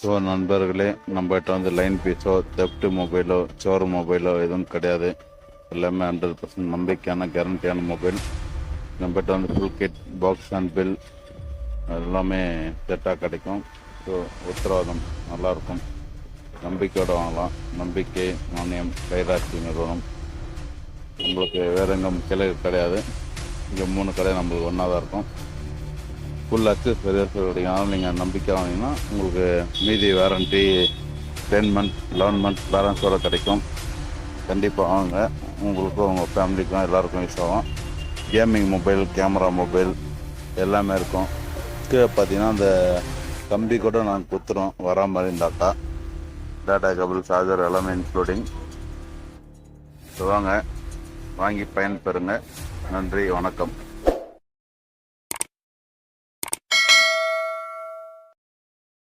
So நண்பர்களே, நம்மகிட்ட வந்து லைன் பீஸோ தெஃப்ட் மொபைலோ சோறு மொபைலோ எதுவும் கிடையாது. எல்லாமே 100% நம்பிக்கையான கேரண்டியான மொபைல். நம்மகிட்ட வந்து full kit box and bill எல்லாமே செட்டாக கிடைக்கும். ஸோ உத்தரவாதம் நல்லாயிருக்கும். நம்பிக்கையோடு வாங்கலாம். நம்பிக்கை நாணயம் கைராட்சி நிறுவனம். நம்மளுக்கு வேறு எங்கும் கிளை கிடையாது. இங்கே 3 கடை நம்மளுக்கு ஒன்றா தான் இருக்கும். ஃபுல் அக்சஸ் கிடைக்கும். ஆனால் நீங்கள் நம்பிக்கை வாங்கினீங்கன்னா உங்களுக்கு மீதி வாரண்ட்டி 10 மந்த்ஸ் 11 மந்த்ஸ் பேலன்ஸோடு கிடைக்கும். கண்டிப்பாக வாங்க. உங்களுக்கும் உங்கள் ஃபேமிலிக்கும் எல்லாேருக்கும் யூஸ் ஆகும். கேமிங் மொபைல், கேமரா மொபைல் எல்லாமே இருக்கும். கீழே பார்த்தீங்கன்னா அந்த கம்பி கூட நாங்கள் கொடுத்துருவோம் வரா மாதிரி இருந்தாக்கா. டேட்டா கேபிள், சார்ஜர் எல்லாமே இன்க்ளூடிங். வாங்க, வாங்கி பயன்பெறுங்க. நன்றி, வணக்கம்.